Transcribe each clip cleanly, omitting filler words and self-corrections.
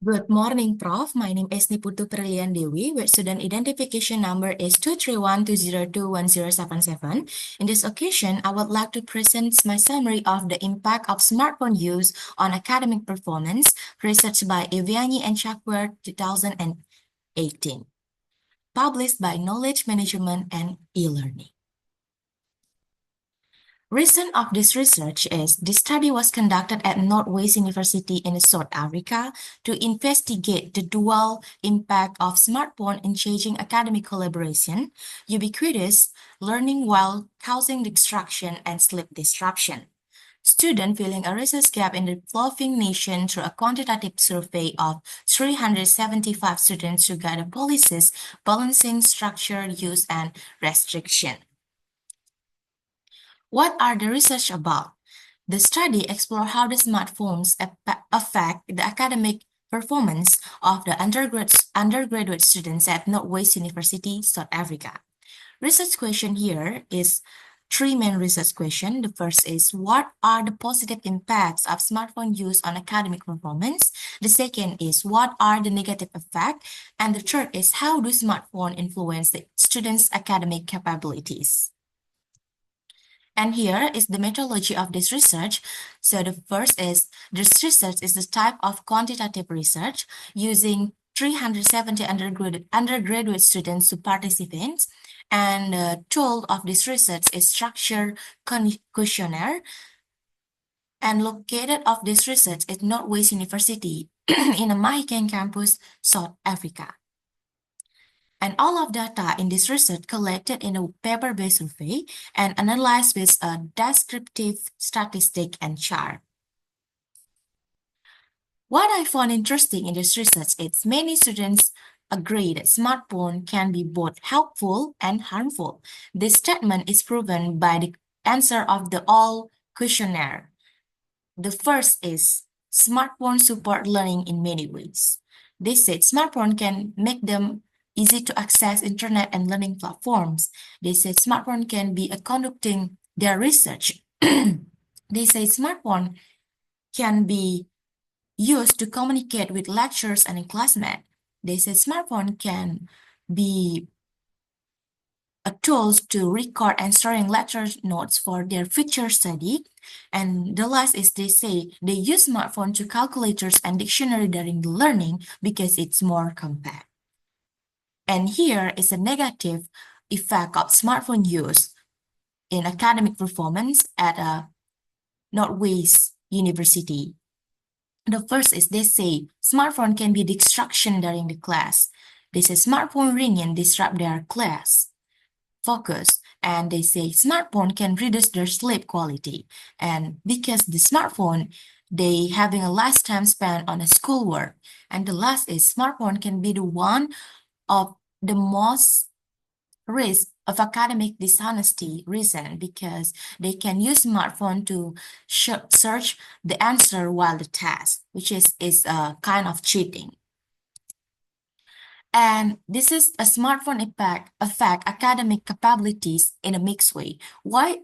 Good morning, Prof. My name is Putu Perilyan Dewi, with student identification number is 23120211077. In this occasion, I would like to present my summary of the impact of smartphone use on academic performance, research by Ifeanyi and Chukwuere 2018, published by Knowledge Management and E-Learning. Reason of this research is this study was conducted at Northwest University in South Africa to investigate the dual impact of smartphone in changing academic collaboration, ubiquitous learning while causing distraction and sleep disruption. Students filling a research gap in the developing nation through a quantitative survey of 375 students to guide policies balancing structure, use, and restriction. What are the research about? The study explored how the smartphones affect the academic performance of the undergraduate students at Northwest University, South Africa. Research question here is three main research questions. The first is, what are the positive impacts of smartphone use on academic performance? The second is, what are the negative effects? And the third is, how do smartphones influence the students' academic capabilities? And here is the methodology of this research. So the first is, this research is the type of quantitative research using 370 undergraduate students to participate. And the tool of this research is structured questionnaire. And located of this research is Northwest University in the Mahikeng campus, South Africa. And all of data in this research collected in a paper-based survey and analyzed with a descriptive statistic and chart. What I found interesting in this research is many students agree that smartphone can be both helpful and harmful. This statement is proven by the answer of the all questionnaire. The first is, smartphone support learning in many ways. They said smartphone can make them easy to access internet and learning platforms. They said smartphone can be conducting their research. They say smartphone can be used to communicate with lecturers and classmates. They said smartphone can be tools to record and storing lecture notes for their future study. And the last is, they say they use smartphone to calculators and dictionary during the learning because it's more compact. And here is a negative effect of smartphone use in academic performance at a Northwest University. The first is, they say smartphone can be distraction during the class. They say smartphone ringing disrupt their class focus, and they say smartphone can reduce their sleep quality. And because the smartphone, they having a less time spent on a schoolwork. And the last is, smartphone can be the one of the most risk of academic dishonesty reason, because they can use smartphone to search the answer while the test, which is a kind of cheating. And this is a smartphone affect academic capabilities in a mixed way. Why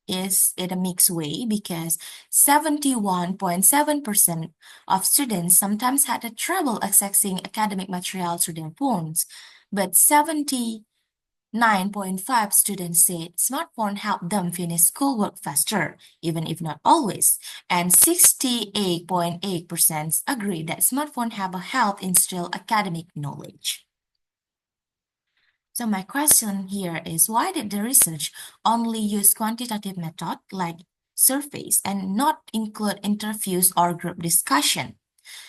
is it a mixed way? Because 71.7% of students sometimes had a trouble accessing academic material through their phones, but 79.5 students said smartphone helped them finish schoolwork faster, even if not always. And 68.8% agree that smartphone have a help instill academic knowledge. So my question here is, why did the research only use quantitative method like surveys and not include interviews or group discussion?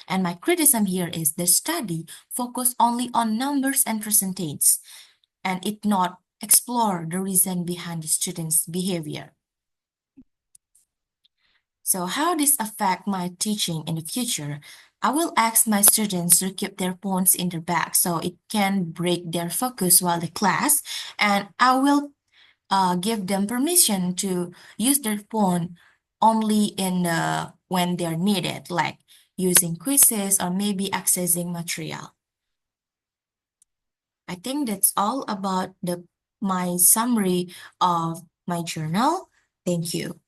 And my criticism here is, the study focused only on numbers and percentages, and it not explore the reason behind the students' behavior. So how this affect my teaching in the future? I will ask my students to keep their phones in their bag so it can break their focus while the class, and I will give them permission to use their phone only in when they're needed, like using quizzes or maybe accessing material. I think that's all about my summary of my journal. Thank you.